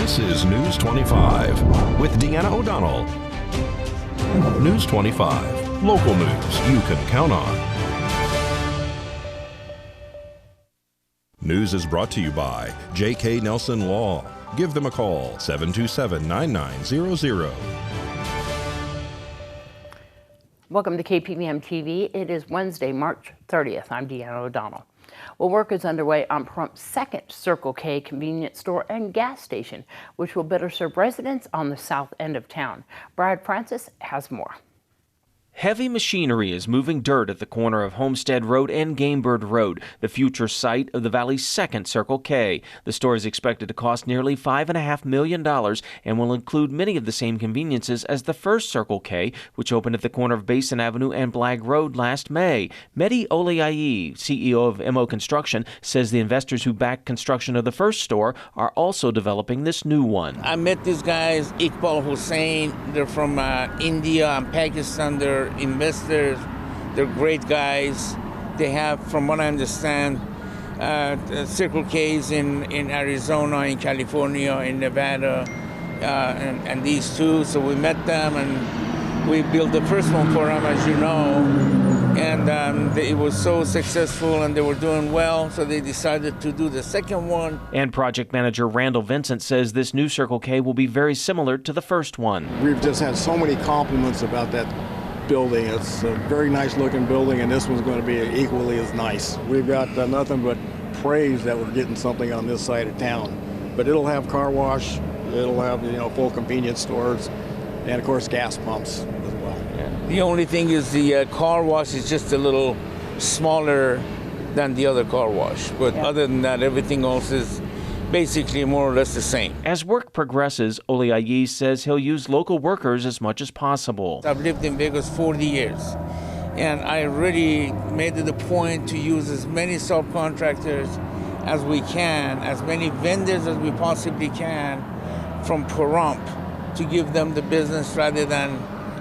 This is News 25 with Deanna O'Donnell. News 25, local news you can count on. News is brought to you by J.K. Nelson Law. Give them a call, 727-9900. Welcome to KPVM TV. It is Wednesday, March 30th. I'm Deanna O'Donnell. Well, work is underway on Pahrumph's second Circle K convenience store and gas station, which will better serve residents on the south end of town. Brad Francis has more. Heavy machinery is moving dirt at the corner of Homestead Road and Gamebird Road, the future site of the Valley's second Circle K. The store is expected to cost nearly $5.5 million and will include many of the same conveniences as the first Circle K, which opened at the corner of Basin Avenue and Blagg Road last May. Mehdi Oliayi, CEO of MO Construction, says the investors who backed construction of the first store are also developing this new one. I met these guys, Iqbal Hussain. They're from India and Pakistan. They're investors. They're great guys. They have, from what I understand, Circle K's in Arizona, in California, in Nevada, and these two. So we met them and we built the first one for them, as you know. And it was so successful and they were doing well, so they decided to do the second one. And project manager Randall Vincent says this new Circle K will be very similar to the first one. We've just had so many compliments about that building. It's a very nice looking building, and this one's going to be equally as nice. We've got nothing but praise that we're getting something on this side of town. But it'll have car wash, it'll have full convenience stores, and of course gas pumps as well. Yeah. The only thing is the car wash is just a little smaller than the other car wash. But other than that, everything else is basically more or less the same. As work progresses, Oliayi says he'll use local workers as much as possible. I've lived in Vegas 40 years, and I really made it a point to use as many subcontractors as we can, as many vendors as we possibly can from Pahrump to give them the business rather than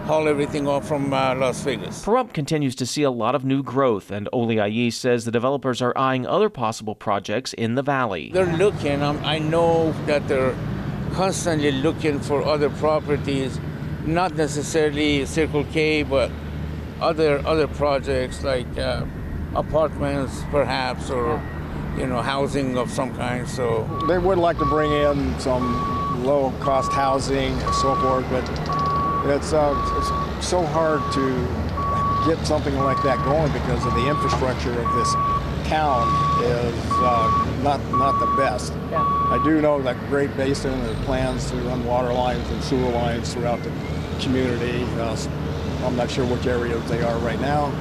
haul everything off from Las Vegas. Pahrump continues to see a lot of new growth, and Oliayi says the developers are eyeing other possible projects in the valley. They're looking. I know that they're constantly looking for other properties, not necessarily Circle K, but other projects like apartments, perhaps, or housing of some kind. So they would like to bring in some low-cost housing and so forth, but it's so hard to get something like that going because of the infrastructure of this town is not the best. Yeah. I do know that Great Basin has plans to run water lines and sewer lines throughout the community. I'm not sure which areas they are right now,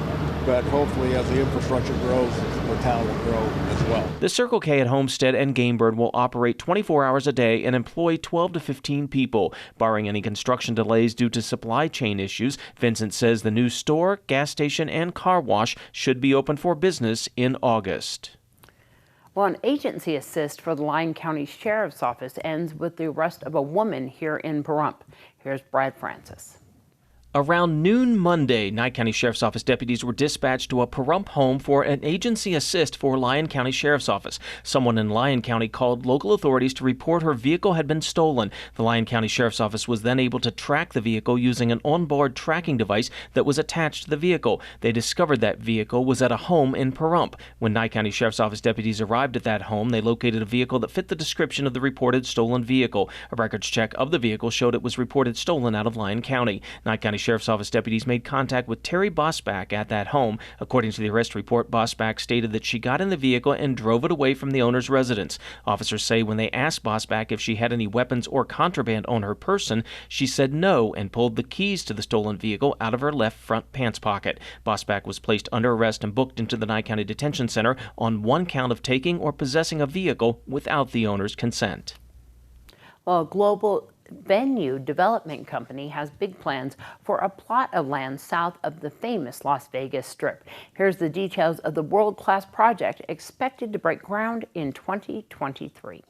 but hopefully as the infrastructure grows, the town will grow as well. The Circle K at Homestead and Gamebird will operate 24 hours a day and employ 12 to 15 people. Barring any construction delays due to supply chain issues, Vincent says the new store, gas station, and car wash should be open for business in August. Well, an agency assist for the Lyon County Sheriff's Office ends with the arrest of a woman here in Pahrump. Here's Brad Francis. Around noon Monday, Nye County Sheriff's Office deputies were dispatched to a Pahrump home for an agency assist for Lyon County Sheriff's Office. Someone in Lyon County called local authorities to report her vehicle had been stolen. The Lyon County Sheriff's Office was then able to track the vehicle using an onboard tracking device that was attached to the vehicle. They discovered that vehicle was at a home in Pahrump. When Nye County Sheriff's Office deputies arrived at that home, they located a vehicle that fit the description of the reported stolen vehicle. A records check of the vehicle showed it was reported stolen out of Lyon County. Nye County Sheriff's Office deputies made contact with Terry Bosbach at that home. According to the arrest report, Bosbach stated that she got in the vehicle and drove it away from the owner's residence. Officers say when they asked Bosbach if she had any weapons or contraband on her person, she said no and pulled the keys to the stolen vehicle out of her left front pants pocket. Bosbach was placed under arrest and booked into the Nye County Detention Center on one count of taking or possessing a vehicle without the owner's consent. Well, a global venue development company has big plans for a plot of land south of the famous Las Vegas Strip. Here's the details of the world-class project expected to break ground in 2023.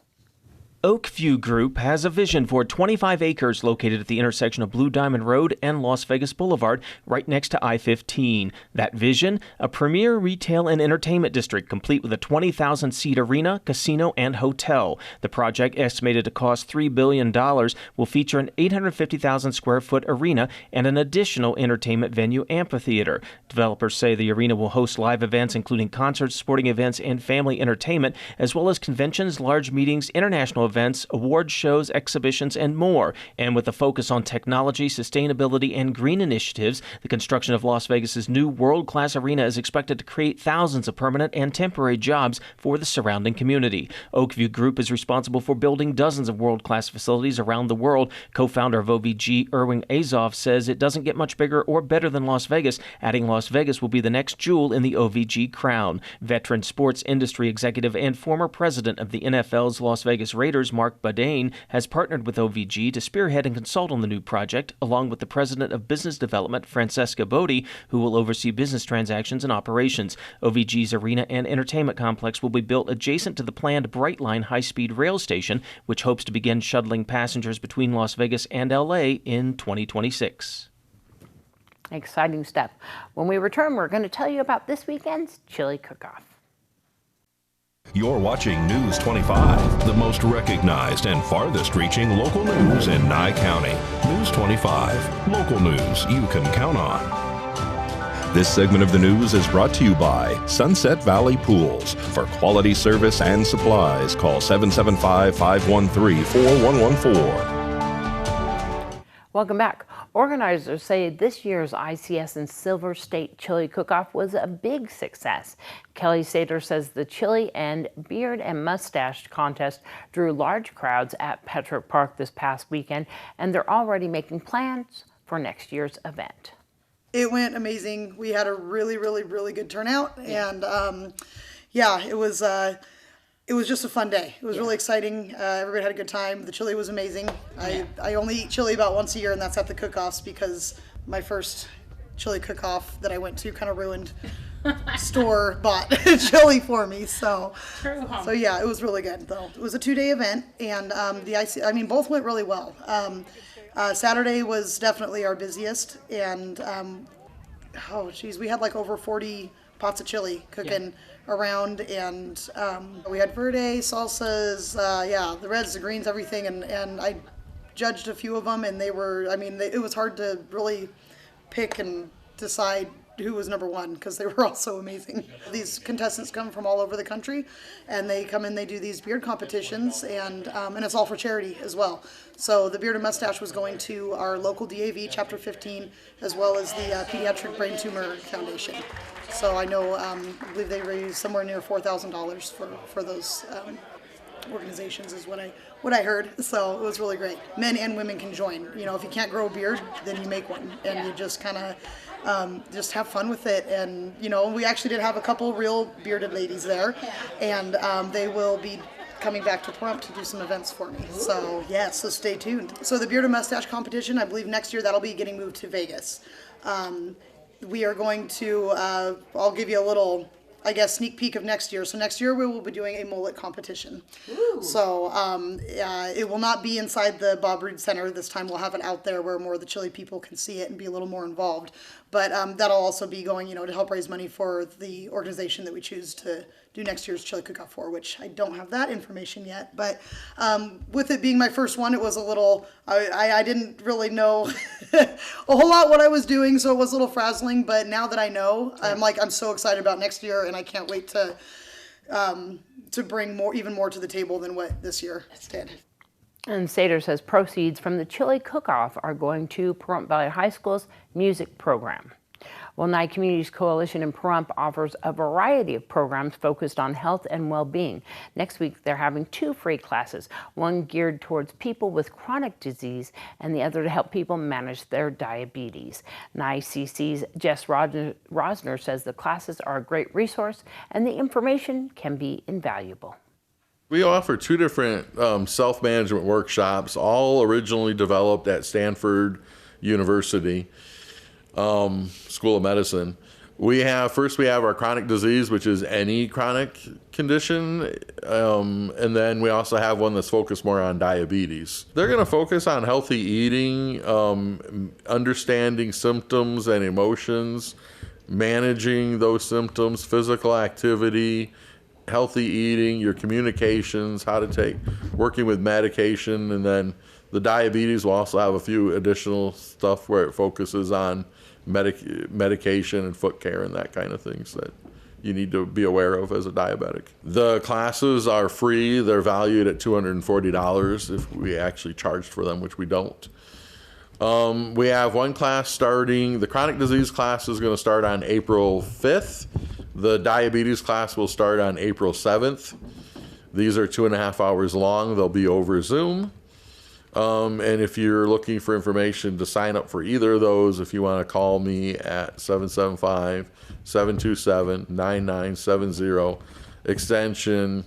Oakview Group has a vision for 25 acres located at the intersection of Blue Diamond Road and Las Vegas Boulevard, right next to I-15. That vision, a premier retail and entertainment district complete with a 20,000-seat arena, casino, and hotel. The project, estimated to cost $3 billion, will feature an 850,000-square-foot arena and an additional entertainment venue amphitheater. Developers say the arena will host live events including concerts, sporting events, and family entertainment, as well as conventions, large meetings, international events, award shows, exhibitions, and more. And with a focus on technology, sustainability, and green initiatives, the construction of Las Vegas's new world-class arena is expected to create thousands of permanent and temporary jobs for the surrounding community. Oakview Group is responsible for building dozens of world-class facilities around the world. Co-founder of OVG, Erwin Azoff, says it doesn't get much bigger or better than Las Vegas, adding Las Vegas will be the next jewel in the OVG crown. Veteran sports industry executive and former president of the NFL's Las Vegas Raiders, Mark Badane, has partnered with OVG to spearhead and consult on the new project, along with the president of business development, Francesca Bodie, who will oversee business transactions and operations. OVG's arena and entertainment complex will be built adjacent to the planned Brightline high-speed rail station, which hopes to begin shuttling passengers between Las Vegas and LA in 2026. Exciting stuff. When we return, we're going to tell you about this weekend's chili cook-off. You're watching News 25, the most recognized and farthest-reaching local news in Nye County. News 25, local news you can count on. This segment of the news is brought to you by Sunset Valley Pools. For quality service and supplies, call 775-513-4114. Welcome back. Organizers say this year's ICS and Silver State Chili Cook-Off was a big success. Kelly Sater says the chili and beard and mustache contest drew large crowds at Petro Park this past weekend, and they're already making plans for next year's event. It went amazing. We had a really, really, really good turnout, and it was just a fun day. It was really exciting. Everybody had a good time. The chili was amazing. I only eat chili about once a year, and that's at the cook-offs, because my first chili cook-off that I went to kind of ruined store-bought chili for me. So yeah, it was really good though. It was a 2-day event, and both went really well. Saturday was definitely our busiest, and we had like over 40 pots of chili cooking around, and we had verde, salsas, the reds, the greens, everything, and I judged a few of them, and it was hard to really pick and decide who was number one, because they were all so amazing. These contestants come from all over the country, and they come in, they do these beard competitions, and it's all for charity as well. So the beard and mustache was going to our local DAV, Chapter 15, as well as the Pediatric Brain Tumor Foundation. So I know, I believe they raised somewhere near $4,000 for those organizations, is what I heard. So it was really great. Men and women can join. You know, if you can't grow a beard, then you make one, and you just kind of just have fun with it. And we actually did have a couple real bearded ladies there, and they will be coming back to Pahrump to do some events for me. So so stay tuned. So the beard and mustache competition, I believe next year that'll be getting moved to Vegas. We are going to, I'll give you a little, sneak peek of next year. So next year we will be doing a mullet competition. Ooh. So it will not be inside the Bob Reed Center. This time we'll have it out there where more of the chili people can see it and be a little more involved. But that'll also be going, to help raise money for the organization that we choose to do next year's chili cook-off for, which I don't have that information yet. But with it being my first one, it was a little, I didn't really know a whole lot what I was doing, so it was a little frazzling. But now that I know, I'm so excited about next year, and I can't wait to bring even more to the table than what this year did. And Sater says proceeds from the chili cook-off are going to Pahrump Valley High School's music program. Well, Nye Communities Coalition in Pahrump offers a variety of programs focused on health and well-being. Next week, they're having 2 free classes, one geared towards people with chronic disease and the other to help people manage their diabetes. Nye CC's Jess Rosner says the classes are a great resource and the information can be invaluable. We offer 2 different self-management workshops, all originally developed at Stanford University School of Medicine. We have our chronic disease, which is any chronic condition. And then we also have one that's focused more on diabetes. They're going to focus on healthy eating, understanding symptoms and emotions, managing those symptoms, physical activity, healthy eating, your communications, working with medication. And then the diabetes will also have a few additional stuff where it focuses on medication and foot care and that kind of things that you need to be aware of as a diabetic. The classes are free. They're valued at $240 if we actually charged for them, which we don't. We have one class starting. The chronic disease class is going to start on April 5th. The diabetes class will start on April 7th. These are 2.5 hours long. They'll be over Zoom. And if you're looking for information to sign up for either of those, if you want to call me at 775-727-9970, extension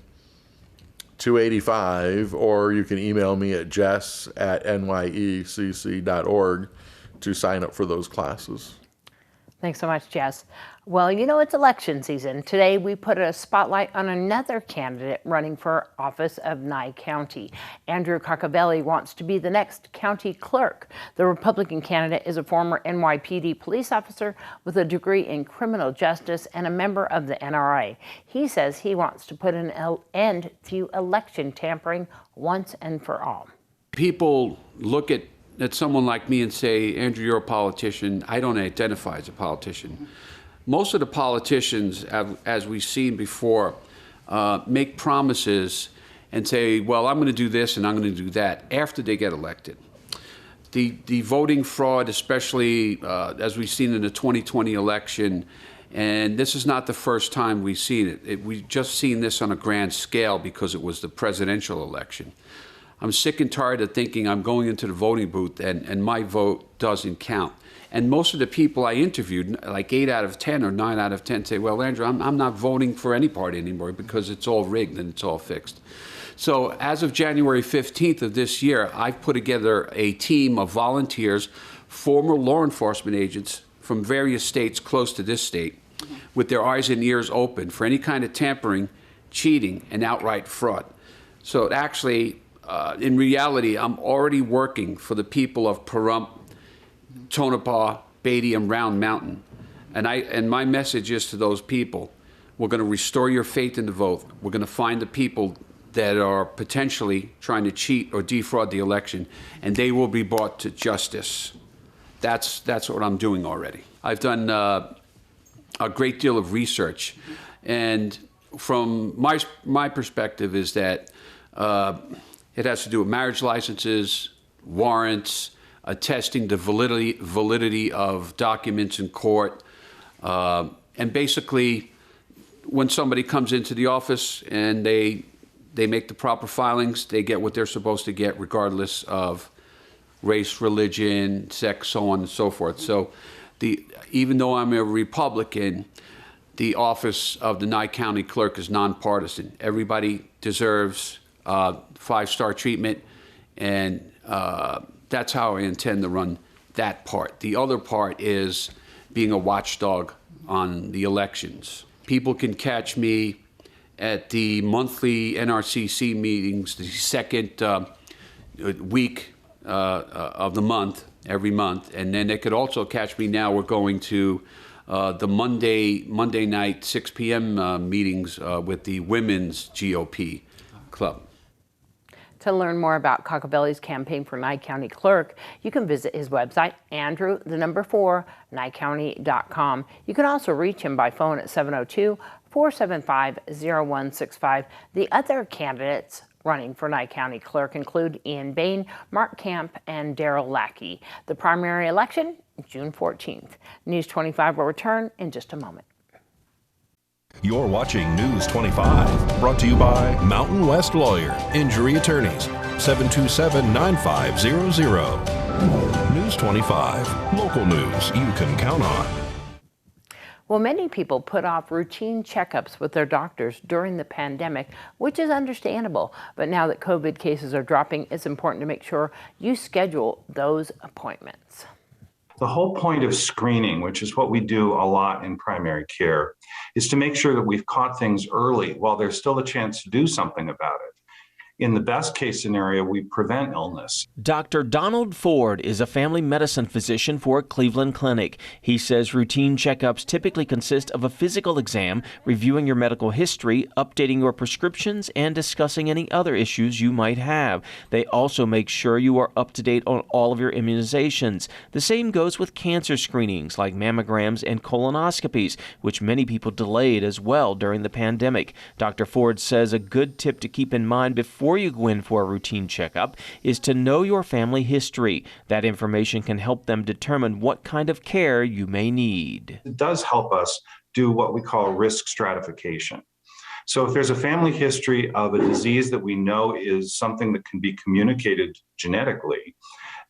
285, or you can email me at jess@nyecc.org to sign up for those classes. Thanks so much, Jess. Well, you know, it's election season. Today, we put a spotlight on another candidate running for office of Nye County. Andrew Caccavelli wants to be the next county clerk. The Republican candidate is a former NYPD police officer with a degree in criminal justice and a member of the NRA. He says he wants to put an end to election tampering once and for all. People look at someone like me and say, Andrew, you're a politician. I don't identify as a politician. Most of the politicians, as we've seen before, make promises and say, well, I'm going to do this and I'm going to do that after they get elected. The voting fraud, especially as we've seen in the 2020 election, and this is not the first time we've seen it. We've just seen this on a grand scale because it was the presidential election. I'm sick and tired of thinking I'm going into the voting booth and my vote doesn't count. And most of the people I interviewed, like 8 out of 10 or 9 out of 10, say, well, Andrew, I'm not voting for any party anymore because it's all rigged and it's all fixed. So as of January 15th of this year, I've put together a team of volunteers, former law enforcement agents from various states close to this state, with their eyes and ears open for any kind of tampering, cheating, and outright fraud. So actually, in reality, I'm already working for the people of Pahrump, Tonopah, Beatty, and Round Mountain. And my message is to those people, we're going to restore your faith in the vote. We're going to find the people that are potentially trying to cheat or defraud the election, and they will be brought to justice. That's what I'm doing already. I've done a great deal of research, and from my perspective is that it has to do with marriage licenses, warrants, attesting the validity of documents in court, and basically when somebody comes into the office and they make the proper filings, they get what they're supposed to get regardless of race, religion, sex, so on and so forth. So even though I'm a Republican, the office of the Nye County Clerk is nonpartisan. Everybody deserves 5-star treatment, and that's how I intend to run that part. The other part is being a watchdog on the elections. People can catch me at the monthly NRCC meetings, the second week of the month, every month. And then they could also catch me now. We're going to the Monday night 6 p.m. Meetings with the Women's GOP Club. To learn more about Caccavelli's campaign for Nye County Clerk, you can visit his website, andrew4nyecounty.com. You can also reach him by phone at 702-475-0165. The other candidates running for Nye County Clerk include Ian Bain, Mark Camp, and Daryl Lackey. The primary election, June 14th. News 25 will return in just a moment. You're watching News 25, brought to you by Mountain West Lawyer, Injury Attorneys, 727-9500. News 25, local news you can count on. Well, many people put off routine checkups with their doctors during the pandemic, which is understandable. But now that COVID cases are dropping, it's important to make sure you schedule those appointments. The whole point of screening, which is what we do a lot in primary care, is to make sure that we've caught things early while there's still a chance to do something about it. In the best case scenario, we prevent illness. Dr. Donald Ford is a family medicine physician for Cleveland Clinic. He says routine checkups typically consist of a physical exam, reviewing your medical history, updating your prescriptions, and discussing any other issues you might have. They also make sure you are up to date on all of your immunizations. The same goes with cancer screenings like mammograms and colonoscopies, which many people delayed as well during the pandemic. Dr. Ford says a good tip to keep in mind before you go in for a routine checkup is to know your family history. That information can help them determine what kind of care you may need. It does help us do what we call risk stratification. So if there's a family history of a disease that we know is something that can be communicated genetically,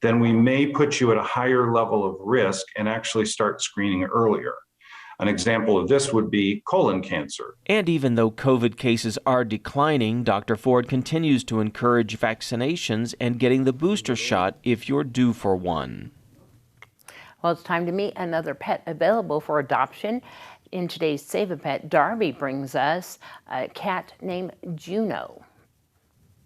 then we may put you at a higher level of risk and actually start screening earlier. An example of this would be colon cancer. And even though COVID cases are declining, Dr. Ford continues to encourage vaccinations and getting the booster shot if you're due for one. Well, it's time to meet another pet available for adoption. In today's Save a Pet, Darby brings us a cat named Juno.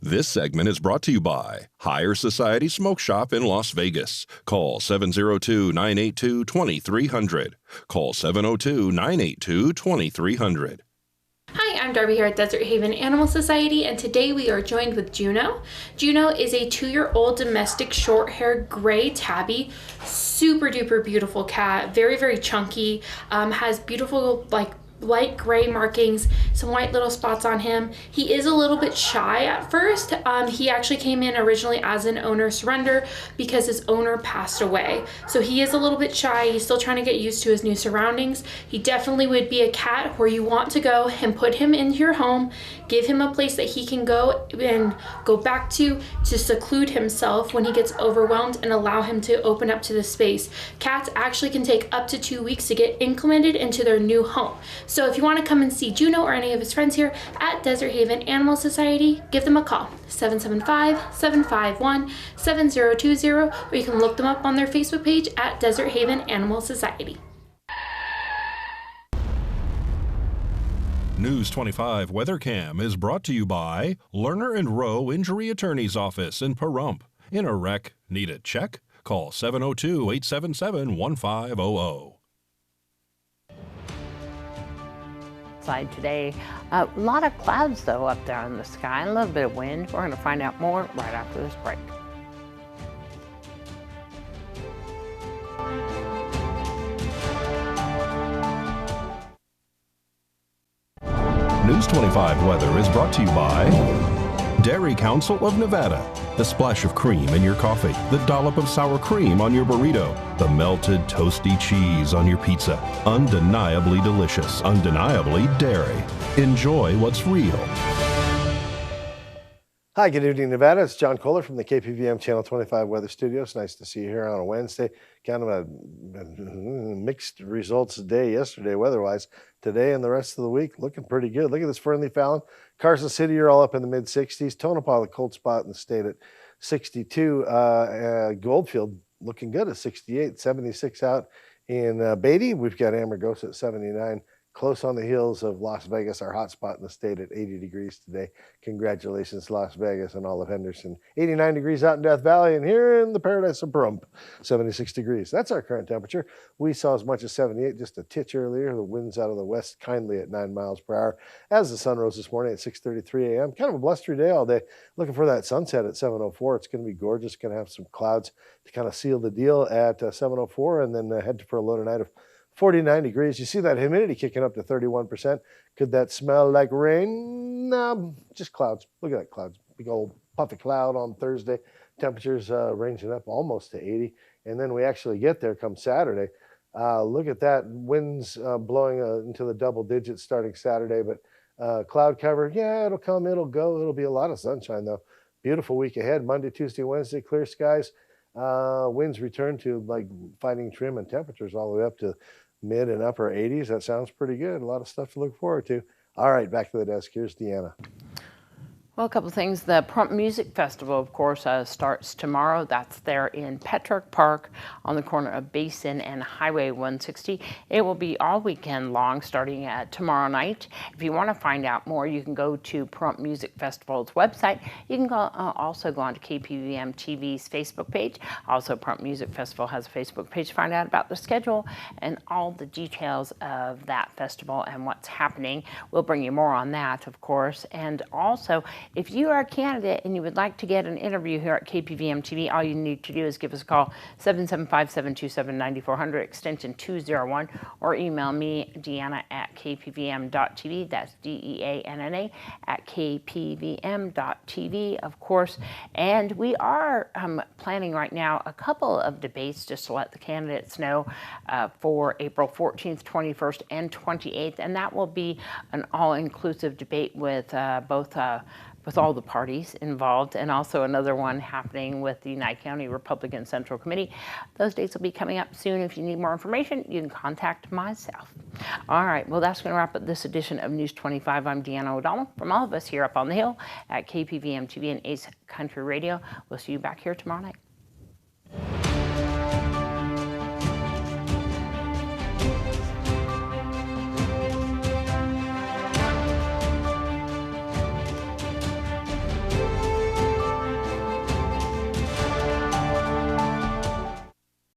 This segment is brought to you by Higher Society Smoke Shop in Las Vegas. Call 702-982-2300. Call 702-982-2300. Hi, I'm Darby here at Desert Haven Animal Society, and today we are joined with Juno. Juno is a 2-year-old domestic short-haired gray tabby, super duper beautiful cat, very, very chunky, has beautiful light gray markings, some white little spots on him. He is a little bit shy at first. He actually came in originally as an owner surrender because his owner passed away. So he is a little bit shy. He's still trying to get used to his new surroundings. He definitely would be a cat where you want to go and put him into your home, give him a place that he can go and go back to seclude himself when he gets overwhelmed and allow him to open up to the space. Cats actually can take up to 2 weeks to get acclimated into their new home. So if you want to come and see Juno or any of his friends here at Desert Haven Animal Society, give them a call, 775-751-7020, or you can look them up on their Facebook page at Desert Haven Animal Society. News 25 WeatherCam is brought to you by Lerner and Rowe Injury Attorney's Office in Pahrump. In a wreck, need a check? Call 702-877-1500. Outside today, a lot of clouds though up there in the sky, a little bit of wind. We're going to find out more right after this break. News 25 weather is brought to you by Dairy Council of Nevada. The splash of cream in your coffee, the dollop of sour cream on your burrito, the melted toasty cheese on your pizza. Undeniably delicious, undeniably dairy. Enjoy what's real. Hi, good evening, Nevada. It's John Kohler from the KPVM Channel 25 Weather Studios. Nice to see you here on a Wednesday. Kind of a mixed results day yesterday weather-wise. Today and the rest of the week looking pretty good. Look at this Fernley Fallon. Carson City, you're all up in the mid-60s. Tonopah, the cold spot in the state at 62. Goldfield looking good at 68, 76 out in Beatty. We've got Amargosa at 79. Close on the heels of Las Vegas, our hot spot in the state at 80 degrees today. Congratulations, Las Vegas and all of Henderson. 89 degrees out in Death Valley, and here in the paradise of Pahrump, 76 degrees. That's our current temperature. We saw as much as 78 just a titch earlier. The wind's out of the west kindly at 9 miles per hour as the sun rose this morning at 6:33 a.m. Kind of a blustery day all day. Looking for that sunset at 7:04. It's going to be gorgeous. Going to have some clouds to kind of seal the deal at 7:04, and then head for a low tonight of 49 degrees. You see that humidity kicking up to 31%. Could that smell like rain? No, just clouds. Look at that clouds. Big old puffy cloud on Thursday. Temperatures ranging up almost to 80. And then we actually get there come Saturday. Look at that. Winds blowing into the double digits starting Saturday. But cloud cover, yeah, it'll come, it'll go. It'll be a lot of sunshine, though. Beautiful week ahead. Monday, Tuesday, Wednesday, clear skies. Winds return to like fighting trim, and temperatures all the way up to mid and upper 80s. That sounds pretty good. A lot of stuff to look forward to. All right, back to the desk. Here's Deanna. Well, a couple of things. The Prump Music Festival, of course, starts tomorrow. That's there in Petrarch Park on the corner of Basin and Highway 160. It will be all weekend long, starting at tomorrow night. If you want to find out more, you can go to Prump Music Festival's website. You can also go on to KPVM TV's Facebook page. Also, Prump Music Festival has a Facebook page to find out about the schedule and all the details of that festival and what's happening. We'll bring you more on that, of course. And also, if you are a candidate and you would like to get an interview here at KPVM TV, all you need to do is give us a call, 775-727-9400, extension 201, or email me, Deanna at kpvm.tv. That's DEANNA at kpvm.tv, of course. And we are planning right now a couple of debates just to let the candidates know for April 14th, 21st, and 28th. And that will be an all-inclusive debate with with all the parties involved, and also another one happening with the Nye County Republican Central Committee. Those dates will be coming up soon. If you need more information, you can contact myself. All right, well, that's going to wrap up this edition of News 25. I'm Deanna O'Donnell. From all of us here up on the Hill at KPVM TV and Ace Country Radio, we'll see you back here tomorrow night.